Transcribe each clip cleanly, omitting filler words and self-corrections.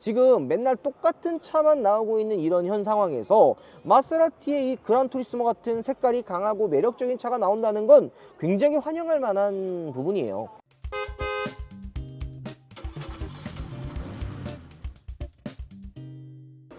지금 맨날 똑같은 차만 나오고 있는 이런 현 상황에서 마세라티의 이 그란투리스모 같은 색깔이 강하고 매력적인 차가 나온다는 건 굉장히 환영할 만한 부분이에요.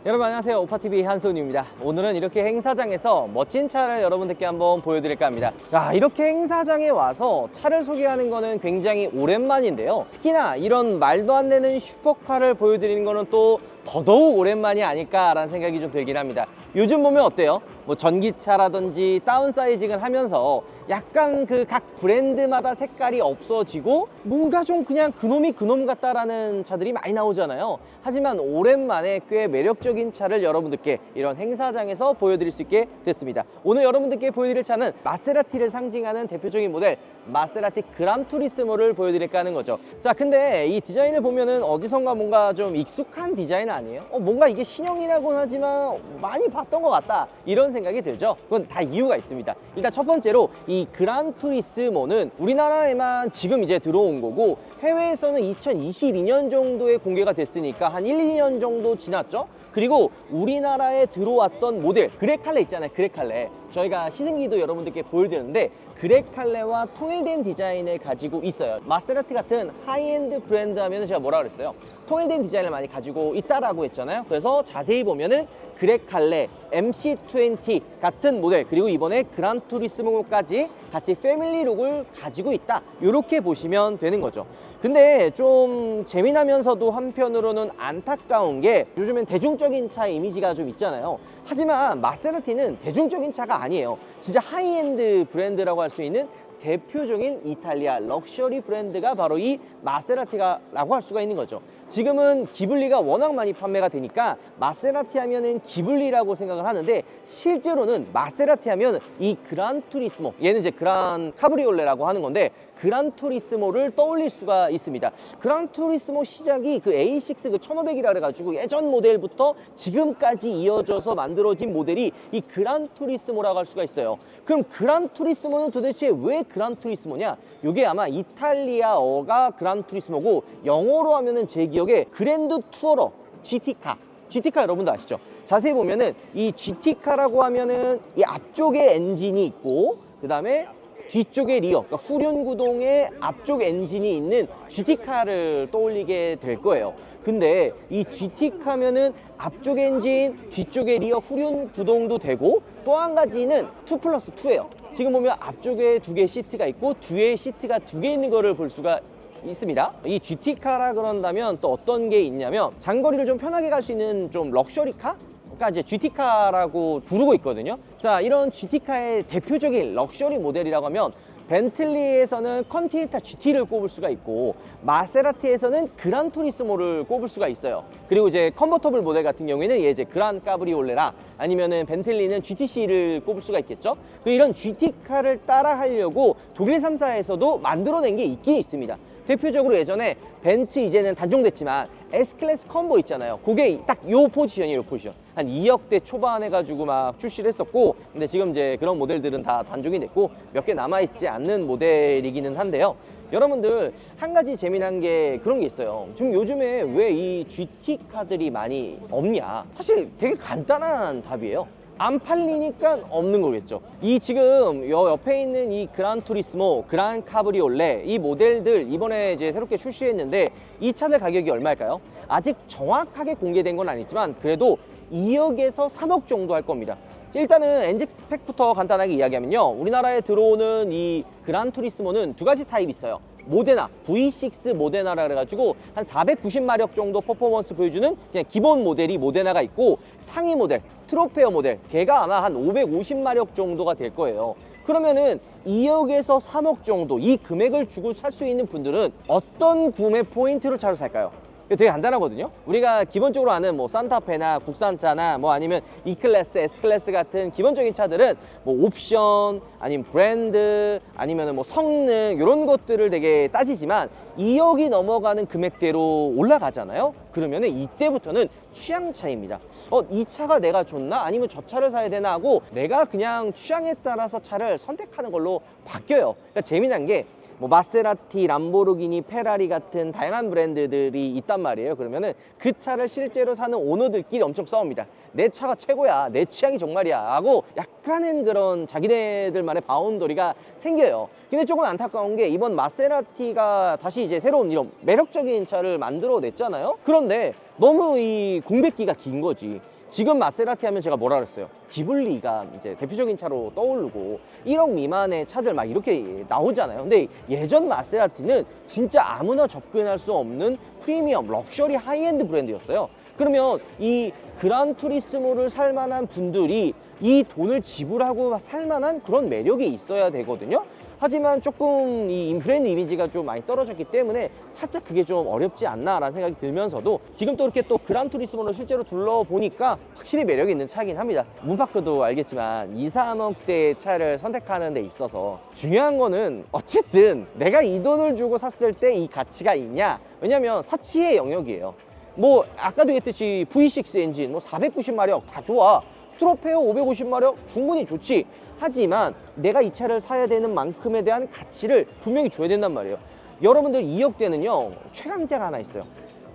여러분 안녕하세요, 오파TV 한소은입니다. 오늘은 이렇게 행사장에서 멋진 차를 여러분들께 한번 보여드릴까 합니다. 이렇게 행사장에 와서 차를 소개하는 거는 굉장히 오랜만인데요, 특히나 이런 말도 안 되는 슈퍼카를 보여드리는 거는 또 더더욱 오랜만이 아닐까라는 생각이 좀 들긴 합니다. 요즘 보면 어때요? 뭐 전기차라든지 다운사이징을 하면서 약간 그 각 브랜드마다 색깔이 없어지고 뭔가 좀 그냥 그놈이 그놈 같다라는 차들이 많이 나오잖아요. 하지만 오랜만에 꽤 매력적인 차를 여러분들께 이런 행사장에서 보여드릴 수 있게 됐습니다. 오늘 여러분들께 보여드릴 차는 마세라티를 상징하는 대표적인 모델 마세라티 그란투리스모를 보여드릴까 하는 거죠. 자, 근데 이 디자인을 보면은 어디선가 뭔가 좀 익숙한 디자인 아니에요? 뭔가 이게 신형이라고는 하지만 많이 봤던 것 같다, 이런 생각이 들죠. 그건 다 이유가 있습니다. 일단 첫 번째로 이 그란투리스모는 우리나라에만 지금 이제 들어온 거고, 해외에서는 2022년 정도에 공개가 됐으니까 한 1, 2년 정도 지났죠. 그리고 우리나라에 들어왔던 모델 그레칼레 있잖아요. 그레칼레 저희가 시승기도 여러분들께 보여드렸는데, 그레칼레와 통일된 디자인을 가지고 있어요. 마세라티 같은 하이엔드 브랜드 하면 제가 뭐라 그랬어요? 통일된 디자인을 많이 가지고 있다라고 했잖아요. 그래서 자세히 보면은 그레칼레, MC20 같은 모델, 그리고 이번에 그란투리스모까지 같이 패밀리룩을 가지고 있다, 이렇게 보시면 되는 거죠. 근데 좀 재미나면서도 한편으로는 안타까운 게, 요즘엔 대중적인 차 이미지가 좀 있잖아요. 하지만 마세라티는 대중적인 차가 아니에요. 진짜 하이엔드 브랜드라고 할 수 있는 대표적인 이탈리아 럭셔리 브랜드가 바로 이 마세라티라고 할 수가 있는 거죠. 지금은 기블리가 워낙 많이 판매가 되니까 마세라티 하면은 기블리라고 생각을 하는데, 실제로는 마세라티 하면 이 그란투리스모, 얘는 이제 그란 카브리올레라고 하는 건데, 그란투리스모를 떠올릴 수가 있습니다. 그란투리스모 시작이 그 A6 그 1500이라 그래가지고 예전 모델부터 지금까지 이어져서 만들어진 모델이 이 그란투리스모라고 할 수가 있어요. 그럼 그란투리스모는 도대체 왜 그란투리스모냐? 이게 아마 이탈리아어가 그란투리스모고, 영어로 하면은 제 기억에 그랜드 투어러 GT카, GT카 여러분도 아시죠? 자세히 보면은 이 GT카라고 하면은 이 앞쪽에 엔진이 있고, 그 다음에 뒤쪽에 리어, 그러니까 후륜 구동의 앞쪽 엔진이 있는 GT카를 떠올리게 될 거예요. 근데 이 GT카면은 앞쪽 엔진, 뒤쪽에 리어 후륜 구동도 되고, 또 한 가지는 2+2예요. 지금 보면 앞쪽에 2개의 시트가 있고 뒤에 시트가 2개 있는 거를 볼 수가 있습니다. 이 GT카라 그런다면 또 어떤 게 있냐면, 장거리를 좀 편하게 갈 수 있는 좀 럭셔리카? 그러니까 이제 GT카라고 부르고 있거든요. 자, 이런 GT카의 대표적인 럭셔리 모델이라고 하면, 벤틀리에서는 컨티넨탈 GT를 꼽을 수가 있고, 마세라티에서는 그란투리스모를 꼽을 수가 있어요. 그리고 이제 컨버터블 모델 같은 경우에는 이제 그란 카브리올레라, 아니면은 벤틀리는 GTC를 꼽을 수가 있겠죠. 이런 GT카를 따라 하려고 독일 3사에서도 만들어낸 게 있긴 있습니다. 대표적으로 예전에 벤츠, 이제는 단종됐지만 S클래스 컴보 있잖아요. 그게 딱 요 포지션이에요. 요 포지션 한 2억대 초반 해가지고 막 출시를 했었고, 근데 지금 이제 그런 모델들은 다 단종이 됐고 몇 개 남아있지 않는 모델이기는 한데요, 여러분들 한 가지 재미난 게 그런 게 있어요. 지금 요즘에 왜 이 GT카들이 많이 없냐? 사실 되게 간단한 답이에요. 안 팔리니까 없는 거겠죠. 이 지금 옆에 있는 이 그란투리스모, 그란 카브리올레, 이 모델들 이번에 이제 새롭게 출시했는데, 이 차들 가격이 얼마일까요? 아직 정확하게 공개된 건 아니지만 그래도 2억에서 3억 정도 할 겁니다. 일단은 엔진 스펙부터 간단하게 이야기하면요, 우리나라에 들어오는 이 그란투리스모는 두 가지 타입이 있어요. 모데나, V6 모데나라 그래가지고 한 490마력 정도 퍼포먼스 보여주는 그냥 기본 모델이 모데나가 있고, 상위 모델 트로페어 모델, 걔가 아마 한 550마력 정도가 될 거예요. 그러면은 2억에서 3억 정도 이 금액을 주고 살 수 있는 분들은 어떤 구매 포인트를 차로 살까요? 되게 간단하거든요. 우리가 기본적으로 아는 뭐 산타페나 국산차나 뭐 아니면 E클래스, S클래스 같은 기본적인 차들은 뭐 옵션, 아니면 브랜드, 아니면 뭐 성능, 이런 것들을 되게 따지지만 2억이 넘어가는 금액대로 올라가잖아요. 그러면은 이때부터는 취향 차이입니다. 이 차가 내가 좋나? 아니면 저 차를 사야 되나 하고 내가 그냥 취향에 따라서 차를 선택하는 걸로 바뀌어요. 그러니까 재미난 게, 뭐 마세라티, 람보르기니, 페라리 같은 다양한 브랜드들이 있단 말이에요. 그러면은 그 차를 실제로 사는 오너들끼리 엄청 싸웁니다. 내 차가 최고야, 내 취향이 정말이야 하고 약간은 그런 자기네들만의 바운더리가 생겨요. 근데 조금 안타까운 게 이번 마세라티가 다시 이제 새로운 이런 매력적인 차를 만들어냈잖아요. 그런데 너무 이 공백기가 긴 거지. 지금 마세라티 하면 제가 뭐라 그랬어요? 지블리가 이제 대표적인 차로 떠오르고 1억 미만의 차들 막 이렇게 나오잖아요. 근데 예전 마세라티는 진짜 아무나 접근할 수 없는 프리미엄, 럭셔리 하이엔드 브랜드였어요. 그러면 이 그란투리스모를 살 만한 분들이 이 돈을 지불하고 살 만한 그런 매력이 있어야 되거든요. 하지만 조금 이 브랜드 이미지가 좀 많이 떨어졌기 때문에 살짝 그게 좀 어렵지 않나 라는 생각이 들면서도 지금 또 이렇게 또 그란투리스모를 실제로 둘러보니까 확실히 매력이 있는 차긴 합니다. 문파크도 알겠지만 2, 3억대의 차를 선택하는 데 있어서 중요한 거는 어쨌든 내가 이 돈을 주고 샀을 때 이 가치가 있냐, 왜냐면 사치의 영역이에요. 뭐 아까도 얘기했듯이 V6 엔진 뭐 490마력 다 좋아, 트로페오 550마력 충분히 좋지. 하지만 내가 이 차를 사야 되는 만큼에 대한 가치를 분명히 줘야 된단 말이에요. 여러분들 2억대는요 최강자가 하나 있어요.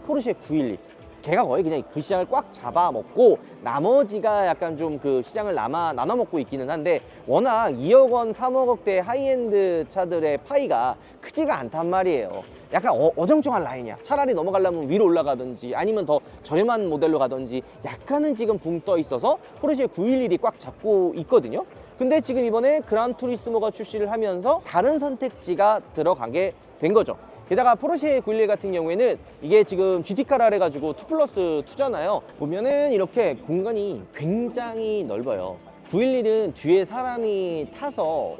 포르쉐 911. 걔가 거의 그냥 그 시장을 꽉 잡아먹고 나머지가 약간 좀 그 시장을 나눠먹고 있기는 한데, 워낙 2억 원, 3억 원대 하이엔드 차들의 파이가 크지가 않단 말이에요. 약간 어정쩡한 라인이야. 차라리 넘어가려면 위로 올라가든지 아니면 더 저렴한 모델로 가든지 약간은 지금 붕 떠 있어서 포르쉐 911이 꽉 잡고 있거든요. 근데 지금 이번에 그란투리스모가 출시를 하면서 다른 선택지가 들어가게 된 거죠. 게다가 포르쉐 911 같은 경우에는 이게 지금 GT카라 해가지고 2+2잖아요. 보면은 이렇게 공간이 굉장히 넓어요. 911은 뒤에 사람이 타서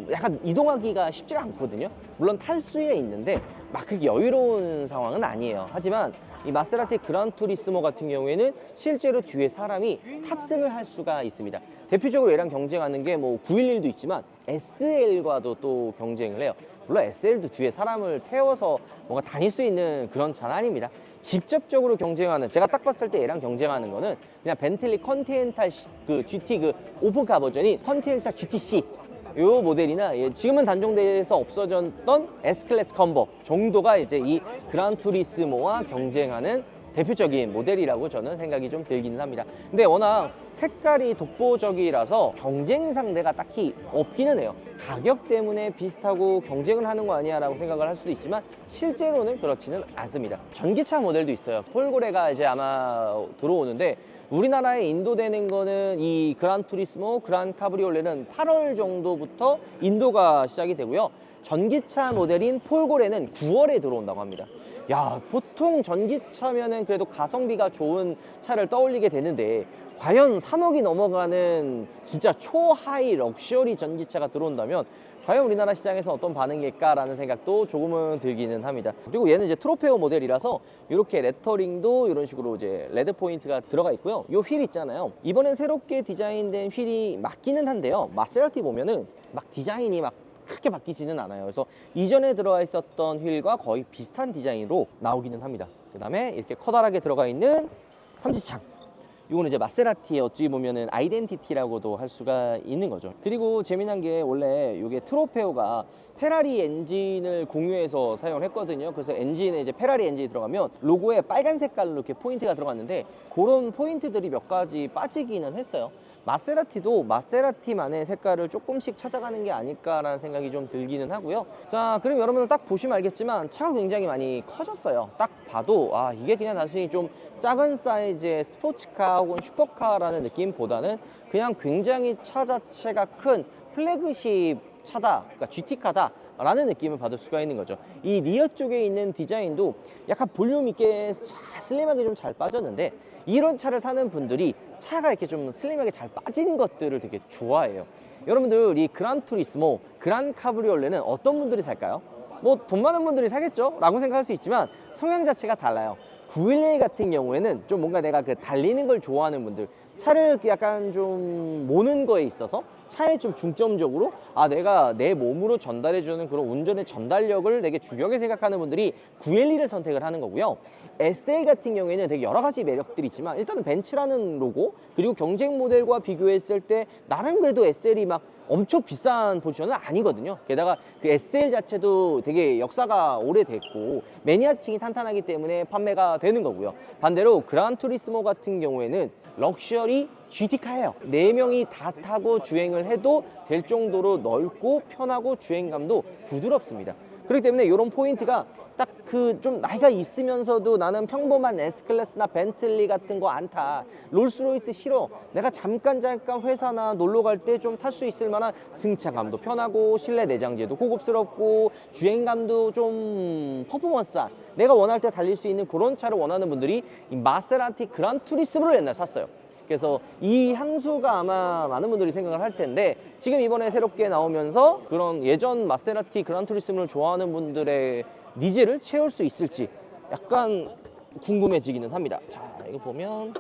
약간 이동하기가 쉽지가 않거든요. 물론 탈 수에 있는데 막 그렇게 여유로운 상황은 아니에요. 하지만 이 마세라티 그란투리스모 같은 경우에는 실제로 뒤에 사람이 탑승을 할 수가 있습니다. 대표적으로 얘랑 경쟁하는 게 뭐 911도 있지만 SL과도 또 경쟁을 해요. 물론 SL도 뒤에 사람을 태워서 뭔가 다닐 수 있는 그런 차는 아닙니다. 직접적으로 경쟁하는, 제가 딱 봤을 때 얘랑 경쟁하는 거는 그냥 벤틀리 컨티넨탈 그 GT 그 오픈카 버전인 컨티넨탈 GTC 요 모델이나 지금은 단종돼서 없어졌던 S클래스 컨버 정도가 이제 이 그란투리스모와 경쟁하는 대표적인 모델이라고 저는 생각이 좀 들기는 합니다. 근데 워낙 색깔이 독보적이라서 경쟁 상대가 딱히 없기는 해요. 가격 때문에 비슷하고 경쟁을 하는 거 아니야 라고 생각을 할 수도 있지만 실제로는 그렇지는 않습니다. 전기차 모델도 있어요. 폴고레가 이제 아마 들어오는데 우리나라에 인도되는 거는 이 그란투리스모, 그란 카브리올레는 8월 정도부터 인도가 시작이 되고요. 전기차 모델인 폴고레는 9월에 들어온다고 합니다. 야, 보통 전기차면은 그래도 가성비가 좋은 차를 떠올리게 되는데 과연 3억이 넘어가는 진짜 초하이 럭셔리 전기차가 들어온다면 과연 우리나라 시장에서 어떤 반응일까라는 생각도 조금은 들기는 합니다. 그리고 얘는 이제 트로페오 모델이라서 이렇게 레터링도 이런 식으로 이제 레드 포인트가 들어가 있고요. 이 휠 있잖아요. 이번엔 새롭게 디자인된 휠이 맞기는 한데요. 마세라티 보면은 막 디자인이 막 그렇게 바뀌지는 않아요. 그래서 이전에 들어와 있었던 휠과 거의 비슷한 디자인으로 나오기는 합니다. 그 다음에 이렇게 커다랗게 들어가 있는 삼지창, 이거는 이제 마세라티의 어찌 보면은 아이덴티티라고도 할 수가 있는 거죠. 그리고 재미난 게 원래 이게 트로페오가 페라리 엔진을 공유해서 사용을 했거든요. 그래서 엔진에 이제 페라리 엔진이 들어가면 로고에 빨간 색깔로 이렇게 포인트가 들어갔는데 그런 포인트들이 몇 가지 빠지기는 했어요. 마세라티도 마세라티만의 색깔을 조금씩 찾아가는 게 아닐까라는 생각이 좀 들기는 하고요. 자, 그럼 여러분들 딱 보시면 알겠지만 차가 굉장히 많이 커졌어요. 딱 봐도 아, 이게 그냥 단순히 좀 작은 사이즈의 스포츠카 혹은 슈퍼카라는 느낌보다는 그냥 굉장히 차 자체가 큰 플래그십 차다, 그러니까 GT카다 라는 느낌을 받을 수가 있는 거죠. 이 리어 쪽에 있는 디자인도 약간 볼륨 있게 슬림하게 좀 잘 빠졌는데, 이런 차를 사는 분들이 차가 이렇게 좀 슬림하게 잘 빠진 것들을 되게 좋아해요. 여러분들 이 그란투리스모, 그란 카브리올레는 어떤 분들이 살까요? 뭐 돈 많은 분들이 사겠죠? 라고 생각할 수 있지만 성향 자체가 달라요. 911 같은 경우에는 좀 뭔가 내가 그 달리는 걸 좋아하는 분들, 차를 약간 좀 모는 거에 있어서 차에 좀 중점적으로 내가 내 몸으로 전달해주는 그런 운전의 전달력을 되게 중요하게 생각하는 분들이 911을 선택을 하는 거고요. SL 같은 경우에는 되게 여러 가지 매력들이 있지만 일단은 벤츠라는 로고, 그리고 경쟁 모델과 비교했을 때 나름 그래도 SL이 막 엄청 비싼 포지션은 아니거든요. 게다가 그 SL 자체도 되게 역사가 오래됐고 매니아층이 탄탄하기 때문에 판매가 되는 거고요. 반대로 그란투리스모 같은 경우에는 럭셔리 GT카예요. 4명이 다 타고 주행을 해도 될 정도로 넓고 편하고 주행감도 부드럽습니다. 그렇기 때문에 이런 포인트가 딱 그 좀 나이가 있으면서도 나는 평범한 S클래스나 벤틀리 같은 거 안 타, 롤스로이스 싫어, 내가 잠깐 회사나 놀러 갈 때 좀 탈 수 있을 만한 승차감도 편하고 실내 내장재도 고급스럽고 주행감도 좀 퍼포먼스한, 내가 원할 때 달릴 수 있는 그런 차를 원하는 분들이 이 마세라티 그란투리스모를 옛날 샀어요. 그래서 이 향수가 아마 많은 분들이 생각을 할 텐데, 지금 이번에 새롭게 나오면서 그런 예전 마세라티 그란투리스모를 좋아하는 분들의 니즈를 채울 수 있을지 약간 궁금해지기는 합니다. 자, 이거 보면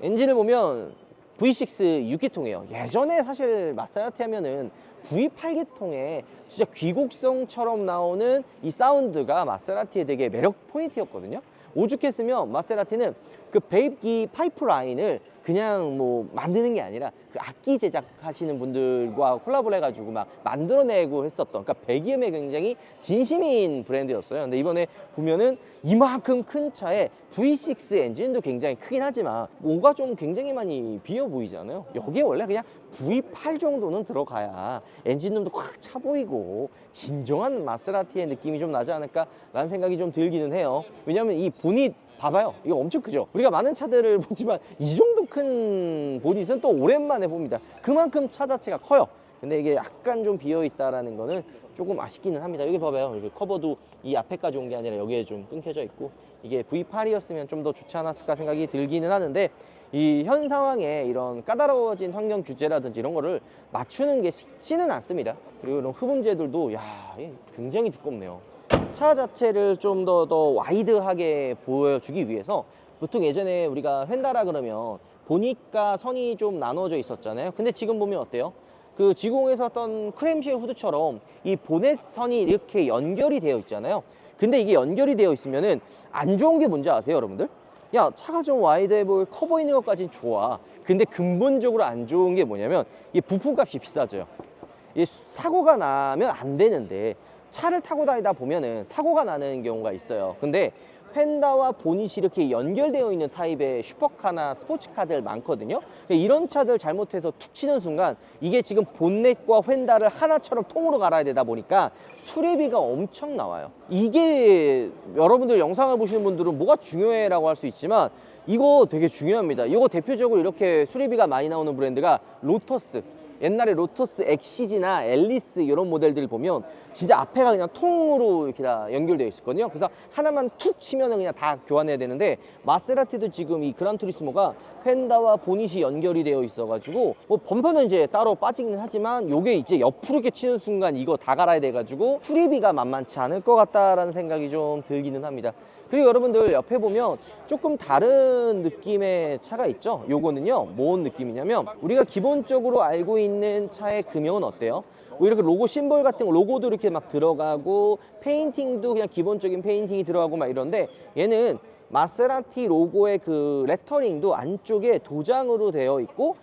엔진을 보면 V6 6기통이에요. 예전에 사실 마세라티 하면은 V8기통에 진짜 귀곡성처럼 나오는 이 사운드가 마세라티의 되게 매력 포인트였거든요. 오죽했으면 마세라티는 그 배입기 파이프라인을 그냥 뭐 만드는 게 아니라 그 악기 제작하시는 분들과 콜라보를 해가지고 막 만들어내고 했었던, 그러니까 배기음에 굉장히 진심인 브랜드였어요. 근데 이번에 보면은 이만큼 큰 차에 V6 엔진도 굉장히 크긴 하지만 뭐가 좀 굉장히 많이 비어 보이잖아요. 여기에 원래 그냥 V8 정도는 들어가야 엔진룸도 꽉 차 보이고 진정한 마세라티의 느낌이 좀 나지 않을까 라는 생각이 좀 들기는 해요. 왜냐면 이 보닛 봐봐요. 이거 엄청 크죠? 우리가 많은 차들을 보지만 이 정도 큰 보닛은 또 오랜만에 봅니다. 그만큼 차 자체가 커요. 근데 이게 약간 좀 비어있다라는 거는 조금 아쉽기는 합니다. 여기 봐봐요. 이렇게 커버도 이 앞에까지 온 게 아니라 여기에 좀 끊겨져 있고, 이게 V8이었으면 좀 더 좋지 않았을까 생각이 들기는 하는데, 이 현 상황에 이런 까다로워진 환경 규제라든지 이런 거를 맞추는 게 쉽지는 않습니다. 그리고 이런 흡음재들도 굉장히 두껍네요. 차 자체를 좀 더 와이드하게 보여주기 위해서 보통 예전에 우리가 휀다라 그러면 보니까 선이 좀 나눠져 있었잖아요. 근데 지금 보면 어때요? 그 지구공에서 어떤 크램쉘 후드처럼 이 보넷 선이 이렇게 연결이 되어 있잖아요. 근데 이게 연결이 되어 있으면은 안 좋은 게 뭔지 아세요, 여러분들? 야, 차가 좀 와이드해 보이고 커 보이는 것까진 좋아. 근데 근본적으로 안 좋은 게 뭐냐면 이 부품값이 비싸져요. 이 사고가 나면 안 되는데 차를 타고 다니다 보면은 사고가 나는 경우가 있어요. 근데 휀다와 보닛이 이렇게 연결되어 있는 타입의 슈퍼카나 스포츠카들 많거든요. 이런 차들 잘못해서 툭 치는 순간 이게 지금 본넷과 휀다를 하나처럼 통으로 갈아야 되다 보니까 수리비가 엄청 나와요. 이게 여러분들 영상을 보시는 분들은 뭐가 중요해 라고 할 수 있지만 이거 되게 중요합니다. 이거 대표적으로 이렇게 수리비가 많이 나오는 브랜드가 로터스, 옛날에 로터스 엑시지나 앨리스 이런 모델들 보면 진짜 앞에가 그냥 통으로 이렇게 다 연결되어 있었거든요. 그래서 하나만 툭 치면은 그냥 다 교환해야 되는데, 마세라티도 지금 이 그란투리스모가 휀다와 보닛이 연결이 되어 있어가지고 뭐 범퍼는 이제 따로 빠지긴 하지만 요게 이제 옆으로 이렇게 치는 순간 이거 다 갈아야 돼가지고 수리비가 만만치 않을 것 같다라는 생각이 좀 들기는 합니다. 그리고 여러분들 옆에 보면 조금 다른 느낌의 차가 있죠. 요거는요, 뭔 느낌이냐면 우리가 기본적으로 알고 있는 차의 금형은 어때요? 뭐 이렇게 로고 심볼 같은 거, 로고도 이렇게 막 들어가고 페인팅도 그냥 기본적인 페인팅이 들어가고 막 이런데, 얘는 마세라티 로고의 그 레터링도 안쪽에 도장으로 되어 있고,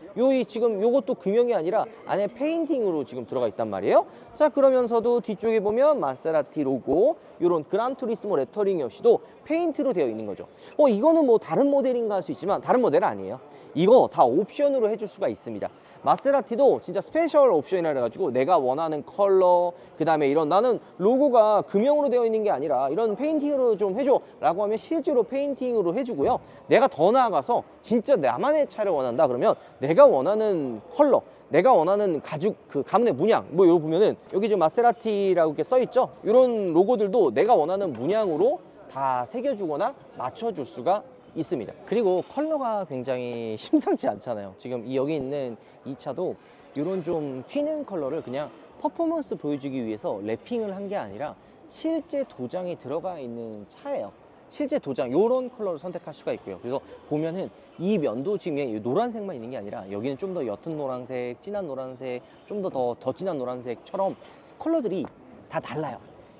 지금 요것도 금형이 아니라 안에 페인팅으로 지금 들어가 있단 말이에요. 자, 그러면서도 뒤쪽에 보면 마세라티 로고, 요런 그란투리스모 레터링 역시도 페인트로 되어 있는 거죠. 이거는 뭐 다른 모델인가 할 수 있지만 다른 모델은 아니에요. 이거 다 옵션으로 해줄 수가 있습니다. 마세라티도 진짜 스페셜 옵션이라 해가지고 내가 원하는 컬러, 그 다음에 이런, 나는 로고가 금형으로 되어 있는 게 아니라 이런 페인팅으로 좀 해줘 라고 하면 실제로 페인팅으로 해주고요. 내가 더 나아가서 진짜 나만의 차를 원한다 그러면 내가 원하는 컬러, 내가 원하는 가죽 그 가문의 문양, 뭐 이거 보면은 여기 지금 마세라티라고 이렇게 써 있죠. 이런 로고들도 내가 원하는 문양으로 다 새겨주거나 맞춰줄 수가 있습니다. 그리고 컬러가 굉장히 심상치 않잖아요. 지금 여기 있는 이 차도 이런 좀 튀는 컬러를 그냥 퍼포먼스 보여주기 위해서 랩핑을 한 게 아니라 실제 도장이 들어가 있는 차예요. 실제 도장, 요런 컬러를 선택할 수가 있고요. 그래서 보면은 이 면도 지금 노란색만 있는 게 아니라 여기는 좀 더 옅은 노란색, 진한 노란색, 좀 더 진한 노란색처럼 컬러들이 다 달라요.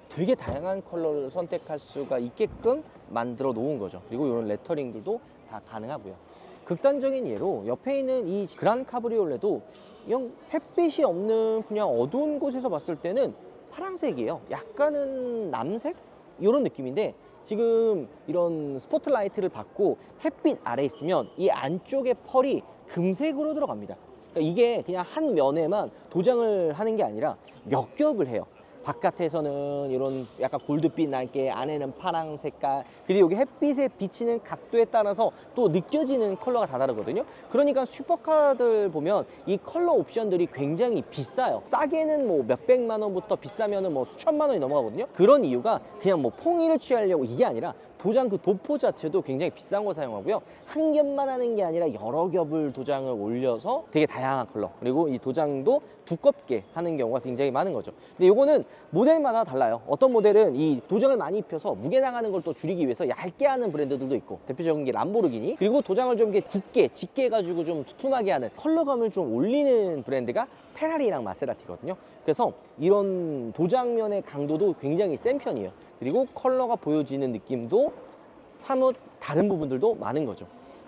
되게 다양한 컬러를 선택할 수가 있게끔 만들어 놓은 거죠. 그리고 이런 레터링들도 다 가능하고요. 극단적인 예로 옆에 있는 이 그란 카브리올레도 영 햇빛이 없는 그냥 어두운 곳에서 봤을 때는 파란색이에요. 약간은 남색? 이런 느낌인데 지금 이런 스포트라이트를 받고 햇빛 아래 있으면 이 안쪽에 펄이 금색으로 들어갑니다. 그러니까 이게 그냥 한 면에만 도장을 하는 게 아니라 몇 겹을 해요. 바깥에서는 이런 약간 골드빛 날게, 안에는 파랑 색깔, 그리고 여기 햇빛에 비치는 각도에 따라서 또 느껴지는 컬러가 다 다르거든요. 그러니까 슈퍼카들 보면 이 컬러 옵션들이 굉장히 비싸요. 싸게는 뭐 몇백만 원부터 비싸면은 뭐 수천만 원이 넘어가거든요. 그런 이유가 그냥 뭐 풍의를 취하려고 이게 아니라 도장 그 도포 자체도 굉장히 비싼 거 사용하고요. 한 겹만 하는 게 아니라 여러 겹을 도장을 올려서 되게 다양한 컬러, 그리고 이 도장도 두껍게 하는 경우가 굉장히 많은 거죠. 근데 요거는 모델마다 달라요. 어떤 모델은 이 도장을 많이 입혀서 무게 나가는 걸 또 줄이기 위해서 얇게 하는 브랜드들도 있고, 대표적인 게 람보르기니, 그리고 도장을 좀 이렇게 굳게 짙게 해가지고 좀 두툼하게 하는 컬러감을 좀 올리는 브랜드가 페라리랑 마세라티거든요. 그래서 이런 도장면의 강도도 굉장히 센 편이에요. 그리고 컬러가 보여지는 느낌도 사뭇 다른 부분들도 많은 거죠.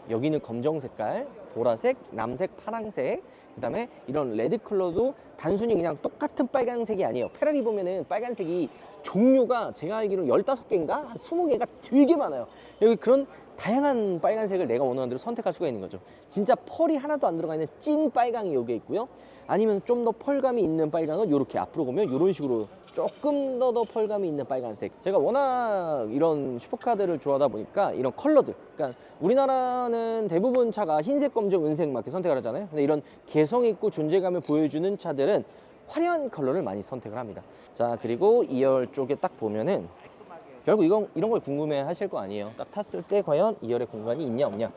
여기는 검정 색깔, 보라색, 남색, 파랑색, 그 다음에 이런 레드 컬러도 단순히 그냥 똑같은 빨간색이 아니에요. 페라리 보면은 빨간색이 종류가 제가 알기로 15개인가? 한 20개가 되게 많아요. 여기 그런 다양한 빨간색을 내가 원하는 대로 선택할 수가 있는 거죠. 진짜 펄이 하나도 안 들어가 있는 찐 빨강이 여기에 있고요. 아니면 좀 더 펄감이 있는 빨강은 이렇게 앞으로 보면 이런 식으로 조금 더 펄감이 있는 빨간색. 제가 워낙 이런 슈퍼카들을 좋아하다 보니까 이런 컬러들, 그러니까 우리나라는 대부분 차가 흰색, 검정, 은색 막 이렇게 선택을 하잖아요. 근데 이런 개성 있고 존재감을 보여주는 차들은 화려한 컬러를 많이 선택을 합니다. 자, 그리고 2열 쪽에 딱 보면은 결국 이런 걸 궁금해 하실 거 아니에요. 딱 탔을 때 과연 2열에 공간이 있냐 없냐.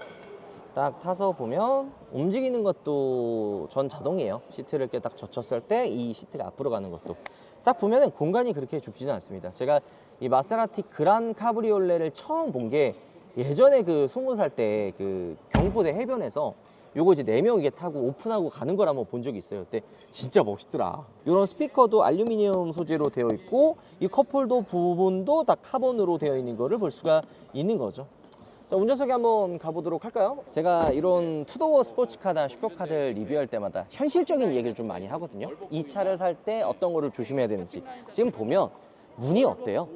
딱 타서 보면 움직이는 것도 전 자동이에요. 시트를 이렇게 딱 젖혔을 때 이 시트가 앞으로 가는 것도 딱 보면은 공간이 그렇게 좁지는 않습니다. 제가 이 마세라티 그란 카브리올레를 처음 본 게 예전에 그 20살 때 그 경포대 해변에서 요거 이제 4명 이게 타고 오픈하고 가는 걸 한번 본 적이 있어요. 그때 진짜 멋있더라. 이런 스피커도 알루미늄 소재로 되어 있고 이 컵홀더 부분도 다 카본으로 되어 있는 거를 볼 수가 있는 거죠. 자, 운전석에 한번 가보도록 할까요? 제가 이런 투도어 스포츠카나 슈퍼카들 리뷰할 때마다 현실적인 얘기를 좀 많이 하거든요. 이 차를 살 때 어떤 거를 조심해야 되는지. 지금 보면 문이 어때요?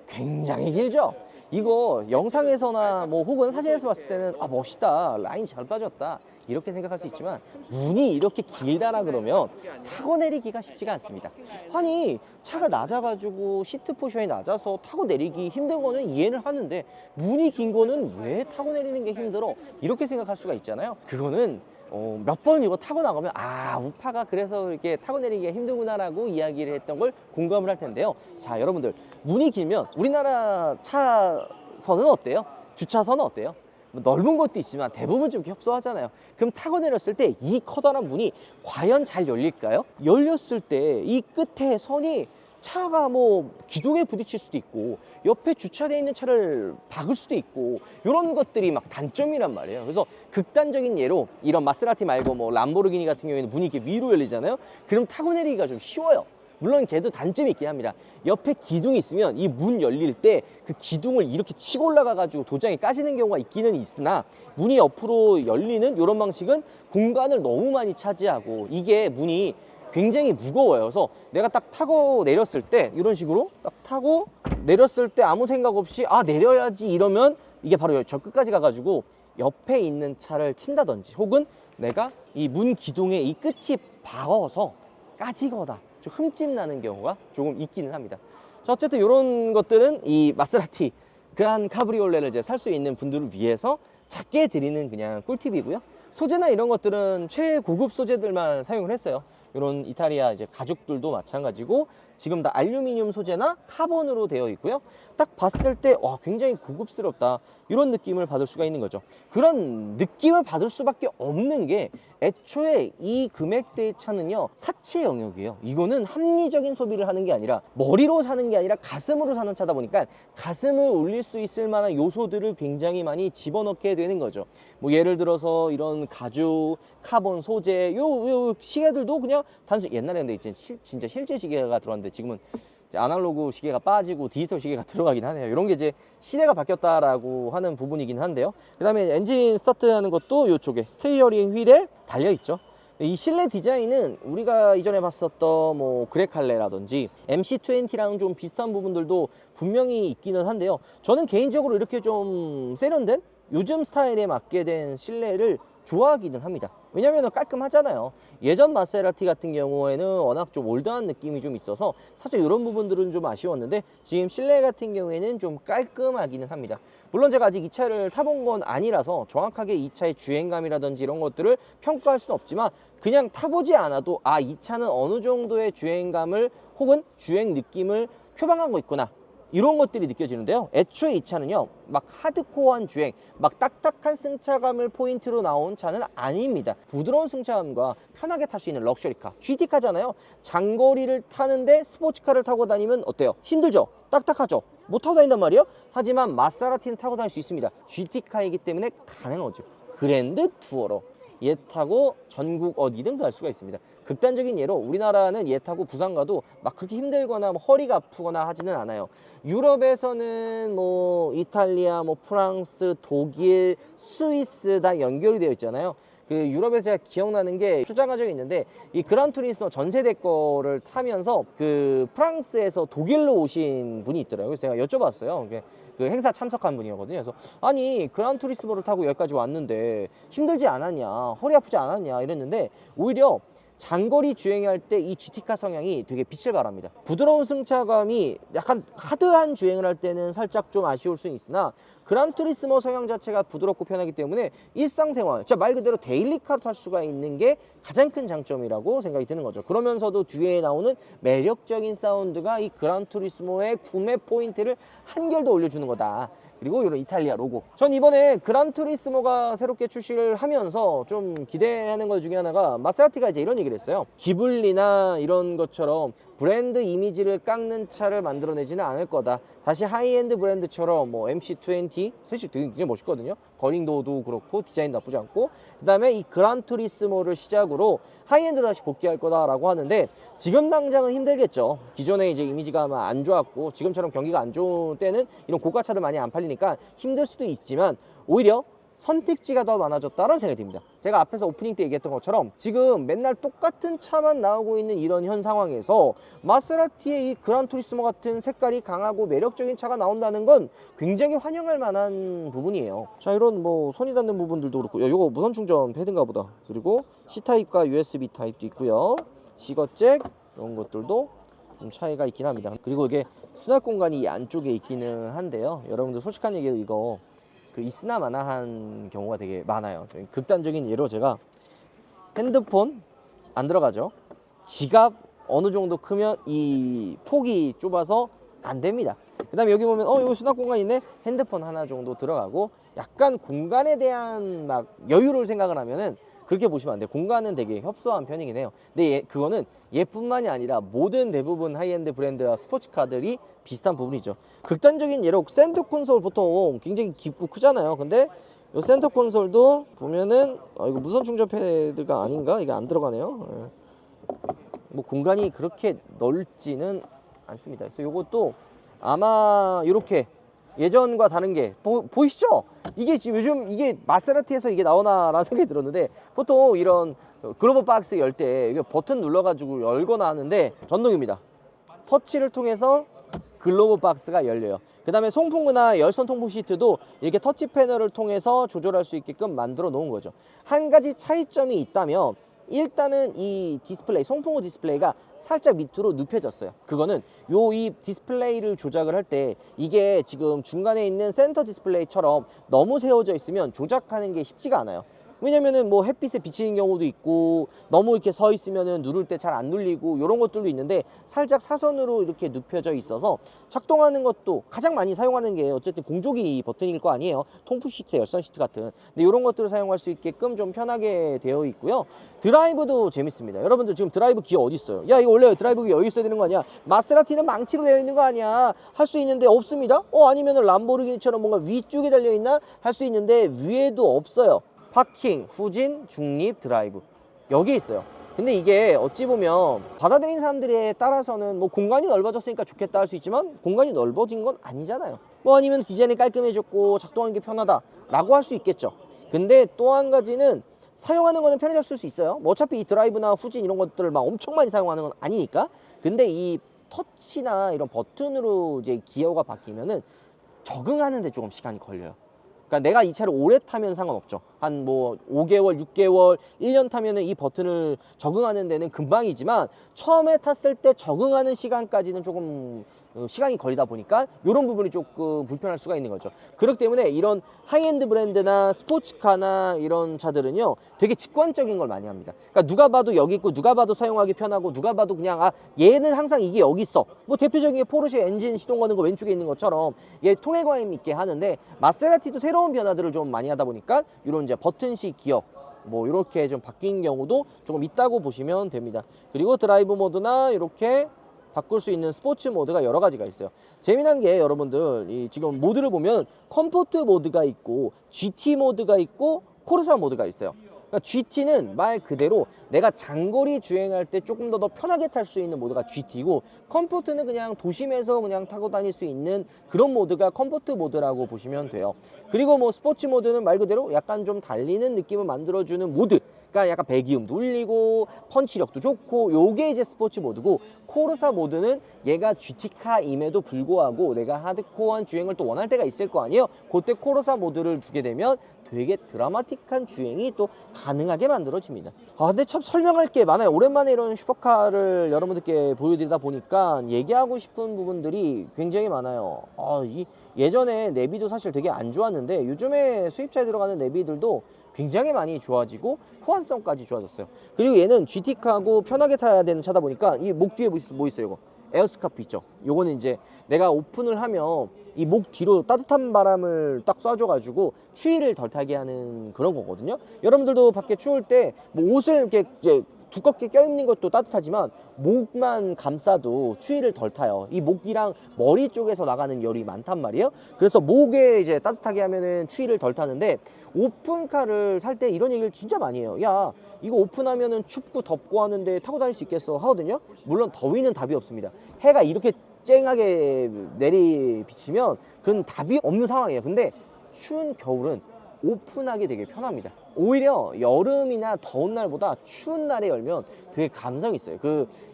굉장히 길죠? 이거 영상에서나 뭐 혹은 사진에서 봤을 때는 아 멋있다, 라인 잘 빠졌다 이렇게 생각할 수 있지만 문이 이렇게 길다라 그러면 타고 내리기가 쉽지가 않습니다. 아니 차가 낮아가지고 시트 포션이 낮아서 타고 내리기 힘든 거는 이해를 하는데 문이 긴 거는 왜 타고 내리는 게 힘들어? 이렇게 생각할 수가 있잖아요. 그거는 몇 번 이거 타고 나가면 아 우파가 그래서 이렇게 타고 내리기가 힘들구나 라고 이야기를 했던 걸 공감을 할 텐데요. 자, 여러분들 문이 길면 우리나라 차선은 어때요? 주차선은 어때요? 넓은 것도 있지만 대부분 좀 협소하잖아요. 그럼 타고 내렸을 때 이 커다란 문이 과연 잘 열릴까요? 열렸을 때 이 끝에 선이 차가 뭐 기둥에 부딪힐 수도 있고 옆에 주차되어 있는 차를 박을 수도 있고 이런 것들이 막 단점이란 말이에요. 그래서 극단적인 예로 이런 마세라티 말고 뭐 람보르기니 같은 경우에는 문이 이렇게 위로 열리잖아요. 그럼 타고 내리기가 좀 쉬워요. 물론 걔도 단점이 있긴 합니다. 옆에 기둥이 있으면 이 문 열릴 때 그 기둥을 이렇게 치고 올라가 가지고 도장이 까지는 경우가 있기는 있으나 문이 옆으로 열리는 이런 방식은 공간을 너무 많이 차지하고 이게 문이 굉장히 무거워요. 그래서 내가 딱 타고 내렸을 때 이런 식으로 딱 타고 내렸을 때 아무 생각 없이 아 내려야지 이러면 이게 바로 저 끝까지 가가지고 옆에 있는 차를 친다든지 혹은 내가 이 문 기둥에 이 끝이 박아서 까지거나 좀 흠집 나는 경우가 조금 있기는 합니다. 자, 어쨌든 이런 것들은 이 마세라티 그란 카브리올레를 이제 살 수 있는 분들을 위해서 작게 드리는 그냥 꿀팁이고요. 소재나 이런 것들은 최고급 소재들만 사용을 했어요. 이런 이탈리아 이제 가죽들도 마찬가지고 지금 다 알루미늄 소재나 카본으로 되어 있고요. 딱 봤을 때 와, 굉장히 고급스럽다 이런 느낌을 받을 수가 있는 거죠. 그런 느낌을 받을 수밖에 없는 게 애초에 이 금액대의 차는요 사치 영역이에요. 이거는 합리적인 소비를 하는 게 아니라 머리로 사는 게 아니라 가슴으로 사는 차다 보니까 가슴을 울릴 수 있을 만한 요소들을 굉장히 많이 집어넣게 되는 거죠. 뭐 예를 들어서 이런 가죽, 카본 소재 요 시계들도 그냥 단순히 옛날에 근데 이제 진짜 실제 시계가 들어왔는데 지금은 이제 아날로그 시계가 빠지고 디지털 시계가 들어가긴 하네요. 이런 게 이제 시대가 바뀌었다라고 하는 부분이긴 한데요. 그 다음에 엔진 스타트하는 것도 이쪽에 스티어링 휠에 달려있죠. 이 실내 디자인은 우리가 이전에 봤었던 뭐 그레칼레라든지 MC20랑 좀 비슷한 부분들도 분명히 있기는 한데요. 저는 개인적으로 이렇게 좀 세련된 요즘 스타일에 맞게 된 실내를 좋아하기는 합니다. 왜냐면 깔끔하잖아요. 예전 마세라티 같은 경우에는 워낙 좀 올드한 느낌이 좀 있어서 사실 이런 부분들은 좀 아쉬웠는데 지금 실내 같은 경우에는 좀 깔끔하기는 합니다. 물론 제가 아직 이 차를 타본 건 아니라서 정확하게 이 차의 주행감이라든지 이런 것들을 평가할 수는 없지만 그냥 타보지 않아도 아, 이 차는 어느 정도의 주행감을 혹은 주행 느낌을 표방하고 있구나, 이런 것들이 느껴지는데요. 애초에 이 차는요, 막 하드코어한 주행, 막 딱딱한 승차감을 포인트로 나온 차는 아닙니다. 부드러운 승차감과 편하게 탈 수 있는 럭셔리카, GT카잖아요. 장거리를 타는데 스포츠카를 타고 다니면 어때요? 힘들죠? 딱딱하죠? 못 타고 다닌단 말이에요? 하지만 마세라티는 타고 다닐 수 있습니다. GT카이기 때문에 가능한 거죠. 그랜드 투어러 얘 타고 전국 어디든 갈 수가 있습니다. 극단적인 예로 우리나라는 얘 타고 부산 가도 막 그렇게 힘들거나 뭐 허리가 아프거나 하지는 않아요. 유럽에서는 뭐 이탈리아, 뭐 프랑스, 독일, 스위스 다 연결이 되어 있잖아요. 그 유럽에서 제가 기억나는 게 출장한 적이 있는데 이 그란투리스모 전세대 거를 타면서 그 프랑스에서 독일로 오신 분이 있더라고요. 그래서 제가 여쭤봤어요. 그 행사 참석한 분이었거든요. 그래서 아니 그란투리스모를 타고 여기까지 왔는데 힘들지 않았냐, 허리 아프지 않았냐 이랬는데 오히려 장거리 주행할 때 이 GT카 성향이 되게 빛을 발합니다. 부드러운 승차감이 약간 하드한 주행을 할 때는 살짝 좀 아쉬울 수는 있으나 그란투리스모 성향 자체가 부드럽고 편하기 때문에 일상생활, 진짜 말 그대로 데일리카로 탈 수가 있는 게 가장 큰 장점이라고 생각이 드는 거죠. 그러면서도 뒤에 나오는 매력적인 사운드가 이 그란투리스모의 구매 포인트를 한결 더 올려주는 거다. 그리고 이런 이탈리아 로고. 전 이번에 그란투리스모가 새롭게 출시를 하면서 좀 기대하는 것 중에 하나가 마세라티가 이제 이런 얘기를 했어요. 기블리나 이런 것처럼 브랜드 이미지를 깎는 차를 만들어내지는 않을 거다. 다시 하이엔드 브랜드처럼 뭐 MC20 사실 되게 굉장히 멋있거든요. 거링도도 그렇고 디자인 나쁘지 않고, 그 다음에 이 그란투리스모를 시작으로 하이엔드로 다시 복귀할 거다라고 하는데 지금 당장은 힘들겠죠. 기존에 이제 이미지가 아마 안 좋았고 지금처럼 경기가 안 좋은 때는 이런 고가차들 많이 안 팔리니까 힘들 수도 있지만 오히려 선택지가 더 많아졌다는 생각이 듭니다. 제가 앞에서 오프닝 때 얘기했던 것처럼 지금 맨날 똑같은 차만 나오고 있는 이런 현 상황에서 마세라티의 이 그란투리스모 같은 색깔이 강하고 매력적인 차가 나온다는 건 굉장히 환영할 만한 부분이에요. 자, 이런 뭐 손이 닿는 부분들도 그렇고, 이거 무선 충전 패드인가 보다. 그리고 C타입과 USB 타입도 있고요. 시거잭 이런 것들도 좀 차이가 있긴 합니다. 그리고 이게 수납 공간이 이 안쪽에 있기는 한데요. 여러분들 솔직한 얘기로 이거 그 있으나 마나한 경우가 되게 많아요. 극단적인 예로 제가 핸드폰 안 들어가죠. 지갑 어느 정도 크면 이 폭이 좁아서 안 됩니다. 그 다음에 여기 보면 이거 수납 공간 있네. 핸드폰 하나 정도 들어가고, 약간 공간에 대한 막 여유를 생각을 하면은 그렇게 보시면 안 돼요. 공간은 되게 협소한 편이긴 해요. 근데 그거는 얘뿐만이 아니라 모든 대부분 하이엔드 브랜드와 스포츠카들이 비슷한 부분이죠. 극단적인 예로 센터 콘솔 보통 굉장히 깊고 크잖아요. 근데 이 센터 콘솔도 보면은 이거 무선 충전 패드가 아닌가? 이게 안 들어가네요. 뭐 공간이 그렇게 넓지는 않습니다. 그래서 이것도 아마 이렇게 예전과 다른 게 보이시죠? 이게 지금 요즘 이게 마세라티에서 이게 나오나라는 생각이 들었는데, 보통 이런 글로벌 박스 열 때 이게 버튼 눌러가지고 열거나 하는데 전동입니다. 터치를 통해서 글로벌 박스가 열려요. 그 다음에 송풍구나 열선 통풍 시트도 이렇게 터치 패널을 통해서 조절할 수 있게끔 만들어 놓은 거죠. 한 가지 차이점이 있다면 일단은 이 디스플레이, 송풍구 디스플레이가 살짝 밑으로 눕혀졌어요. 그거는 이 디스플레이를 조작을 할 때 이게 지금 중간에 있는 센터 디스플레이처럼 너무 세워져 있으면 조작하는 게 쉽지가 않아요. 왜냐면은 뭐 햇빛에 비치는 경우도 있고 너무 이렇게 서 있으면은 누를 때 잘 안 눌리고 이런 것들도 있는데, 살짝 사선으로 이렇게 눕혀져 있어서 작동하는 것도 가장 많이 사용하는 게 어쨌든 공조기 버튼일 거 아니에요. 통풍 시트, 열선 시트 같은. 근데 이런 것들을 사용할 수 있게끔 좀 편하게 되어 있고요. 드라이브도 재밌습니다. 여러분들 지금 드라이브 기어 어디 있어요? 야, 이거 원래 드라이브 기어 여기 있어야 되는 거 아니야? 마세라티는 망치로 되어 있는 거 아니야? 할 수 있는데 없습니다. 아니면은 람보르기니처럼 뭔가 위쪽에 달려 있나? 할 수 있는데 위에도 없어요. 파킹, 후진, 중립, 드라이브 여기 있어요. 근데 이게 어찌 보면 받아들이는 사람들에 따라서는 뭐 공간이 넓어졌으니까 좋겠다 할 수 있지만 공간이 넓어진 건 아니잖아요. 뭐 아니면 디자인이 깔끔해졌고 작동하는 게 편하다 라고 할 수 있겠죠. 근데 또 한 가지는 사용하는 거는 편해졌을 수 있어요. 뭐 어차피 이 드라이브나 후진 이런 것들을 막 엄청 많이 사용하는 건 아니니까. 근데 이 터치나 이런 버튼으로 이제 기어가 바뀌면은 적응하는 데 조금 시간이 걸려요. 그러니까 내가 이 차를 오래 타면 상관없죠. 한 뭐 5개월, 6개월, 1년 타면은 이 버튼을 적응하는 데는 금방이지만 처음에 탔을 때 적응하는 시간까지는 조금 시간이 걸리다 보니까 이런 부분이 조금 불편할 수가 있는 거죠. 그렇기 때문에 이런 하이엔드 브랜드나 스포츠카나 이런 차들은요 되게 직관적인 걸 많이 합니다. 그러니까 누가 봐도 여기 있고 누가 봐도 사용하기 편하고 누가 봐도 그냥 아 얘는 항상 이게 여기 있어. 뭐 대표적인 게 포르쉐 엔진 시동 거는 거 왼쪽에 있는 것처럼 얘 통일감 있게 하는데 마세라티도 새로운 변화들을 좀 많이 하다 보니까 이런 이제 버튼식 기어 뭐 이렇게 좀 바뀐 경우도 조금 있다고 보시면 됩니다. 그리고 드라이브 모드나 이렇게 바꿀 수 있는 스포츠 모드가 여러 가지가 있어요. 재미난 게 여러분들 이 지금 모드를 보면 컴포트 모드가 있고 GT 모드가 있고 코르사 모드가 있어요. 그러니까 GT는 말 그대로 내가 장거리 주행할 때 조금 더 편하게 탈 수 있는 모드가 GT고 컴포트는 그냥 도심에서 그냥 타고 다닐 수 있는 그런 모드가 컴포트 모드라고 보시면 돼요. 그리고 뭐 스포츠 모드는 말 그대로 약간 좀 달리는 느낌을 만들어주는 모드. 그러니까 약간 배기음도 울리고 펀치력도 좋고 요게 이제 스포츠 모드고 코르사 모드는 얘가 GT카임에도 불구하고 내가 하드코어한 주행을 또 원할 때가 있을 거 아니에요. 그때 코르사 모드를 두게 되면 되게 드라마틱한 주행이 또 가능하게 만들어집니다. 아 근데 참 설명할 게 많아요. 오랜만에 이런 슈퍼카를 여러분들께 보여드리다 보니까 얘기하고 싶은 부분들이 굉장히 많아요. 예전에 내비도 사실 되게 안 좋았는데 요즘에 수입차에 들어가는 내비들도 굉장히 많이 좋아지고 호환성까지 좋아졌어요. 그리고 얘는 GT카고 편하게 타야 되는 차다 보니까 이 목 뒤에 뭐 있어요 이거? 에어스카프 있죠. 요거는 이제 내가 오픈을 하면 이 목 뒤로 따뜻한 바람을 딱 쏴줘가지고 추위를 덜 타게 하는 그런 거거든요. 여러분들도 밖에 추울 때 뭐 옷을 이렇게 이제 두껍게 껴입는 것도 따뜻하지만 목만 감싸도 추위를 덜 타요. 이 목이랑 머리 쪽에서 나가는 열이 많단 말이에요. 그래서 목에 이제 따뜻하게 하면은 추위를 덜 타는데 오픈카를 살 때 이런 얘기를 진짜 많이 해요. 야 이거 오픈하면은 춥고 덥고 하는데 타고 다닐 수 있겠어 하거든요. 물론 더위는 답이 없습니다. 해가 이렇게 쨍하게 내리비치면 그건 답이 없는 상황이에요. 근데 추운 겨울은 오픈하기 되게 편합니다. 오히려 여름이나 더운 날보다 추운 날에 열면 되게 감성이 있어요.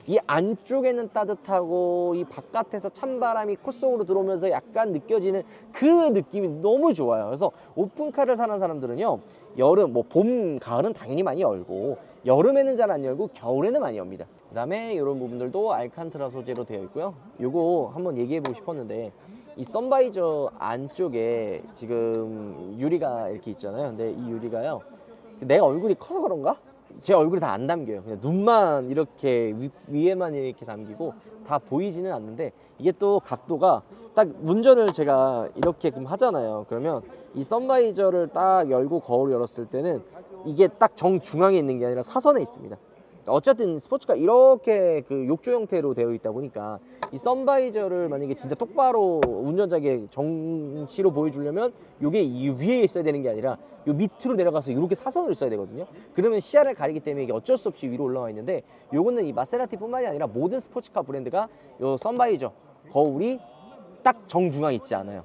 이 안쪽에는 따뜻하고 이 바깥에서 찬바람이 콧속으로 들어오면서 약간 느껴지는 그 느낌이 너무 좋아요. 그래서 오픈카를 사는 사람들은요 여름 뭐 봄 가을은 당연히 많이 열고 여름에는 잘 안 열고 겨울에는 많이 엽니다. 그 다음에 이런 부분들도 알칸트라 소재로 되어 있고요. 요거 한번 얘기해 보고 싶었는데 이 선바이저 안쪽에 지금 유리가 이렇게 있잖아요. 근데 이 유리가요 내 얼굴이 커서 그런가? 제 얼굴이 다 안 담겨요. 그냥 눈만 이렇게 위에만 이렇게 담기고 다 보이지는 않는데 이게 또 각도가 딱 운전을 제가 이렇게 하잖아요. 그러면 이 선바이저를 딱 열고 거울을 열었을 때는 이게 딱 정중앙에 있는 게 아니라 사선에 있습니다. 어쨌든 스포츠카 이렇게 욕조 형태로 되어 있다 보니까 이 선바이저를 만약에 진짜 똑바로 운전자에게 정시로 보여주려면 이게 이 위에 있어야 되는 게 아니라 요 밑으로 내려가서 이렇게 사선으로 있어야 되거든요. 그러면 시야를 가리기 때문에 이게 어쩔 수 없이 위로 올라와 있는데 요거는 이 마세라티 뿐만이 아니라 모든 스포츠카 브랜드가 요 선바이저 거울이 딱 정중앙에 있지 않아요.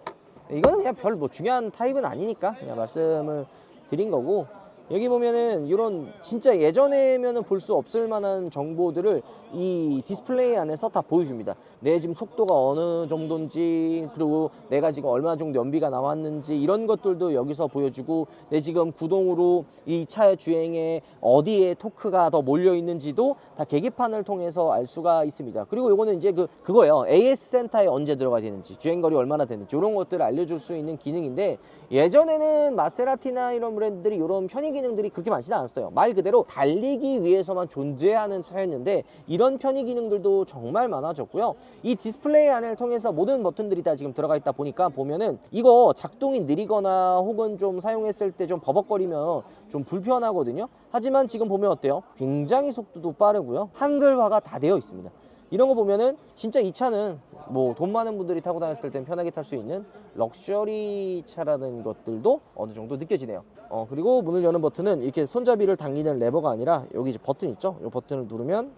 이거는 그냥 별 뭐 중요한 타입은 아니니까 그냥 말씀을 드린 거고, 여기 보면은 이런 진짜 예전에면은 볼 수 없을 만한 정보들을 이 디스플레이 안에서 다 보여줍니다. 내 지금 속도가 어느 정도인지, 그리고 내가 지금 얼마 정도 연비가 나왔는지 이런 것들도 여기서 보여주고, 내 지금 구동으로 이 차의 주행에 어디에 토크가 더 몰려 있는지도 다 계기판을 통해서 알 수가 있습니다. 그리고 요거는 이제 그거예요. AS 센터에 언제 들어가야 되는지, 주행거리 얼마나 되는지 이런 것들을 알려줄 수 있는 기능인데, 예전에는 마세라티나 이런 브랜드들이 이런 편의 기능들이 그렇게 많지는 않았어요. 말 그대로 달리기 위해서만 존재하는 차였는데 이런 편의 기능들도 정말 많아졌고요. 이 디스플레이 안을 통해서 모든 버튼들이 다 지금 들어가 있다 보니까 보면은 이거 작동이 느리거나 혹은 좀 사용했을 때 좀 버벅거리면 좀 불편하거든요. 하지만 지금 보면 어때요? 굉장히 속도도 빠르고요. 한글화가 다 되어 있습니다. 이런 거 보면은 진짜 이 차는 뭐 돈 많은 분들이 타고 다녔을 땐 편하게 탈 수 있는 럭셔리 차라는 것들도 어느 정도 느껴지네요. 그리고 문을 여는 버튼은 이렇게 손잡이를 당기는 레버가 아니라 여기 이제 버튼 있죠? 이 버튼을 누르면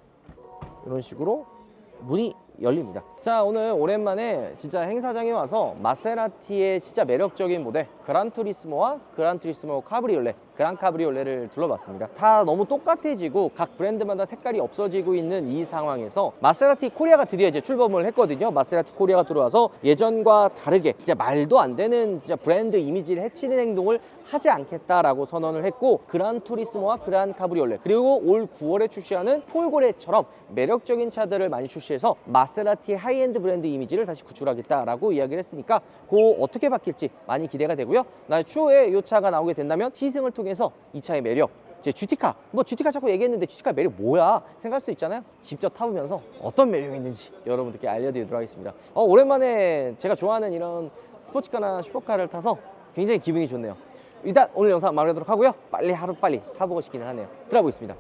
이런 식으로 문이 열립니다. 자, 오늘 오랜만에 진짜 행사장에 와서 마세라티의 진짜 매력적인 모델 그란투리스모와 그란투리스모 카브리올레, 그란 카브리올레를 둘러봤습니다. 다 너무 똑같아지고 각 브랜드마다 색깔이 없어지고 있는 이 상황에서 마세라티 코리아가 드디어 이제 출범을 했거든요. 마세라티 코리아가 들어와서 예전과 다르게 진짜 말도 안 되는 진짜 브랜드 이미지를 해치는 행동을 하지 않겠다라고 선언을 했고, 그란투리스모와 그란 카브리올레, 그리고 올 9월에 출시하는 폴고레처럼 매력적인 차들을 많이 출시해서 마세라티의 하이엔드 브랜드 이미지를 다시 구출하겠다라고 이야기를 했으니까 그 어떻게 바뀔지 많이 기대가 되고요. 나 추후에 이 차가 나오게 된다면 시승을 통해서 이 차의 매력, 이제 GT카, 뭐 GT카 자꾸 얘기했는데 GT카 매력 뭐야 생각할 수 있잖아요. 직접 타보면서 어떤 매력이 있는지 여러분들께 알려드리도록 하겠습니다. 오랜만에 제가 좋아하는 이런 스포츠카나 슈퍼카를 타서 굉장히 기분이 좋네요. 일단 오늘 영상 마무리하도록 하고요. 빨리 하루빨리 타보고 싶기는 하네요. 들어보겠습니다.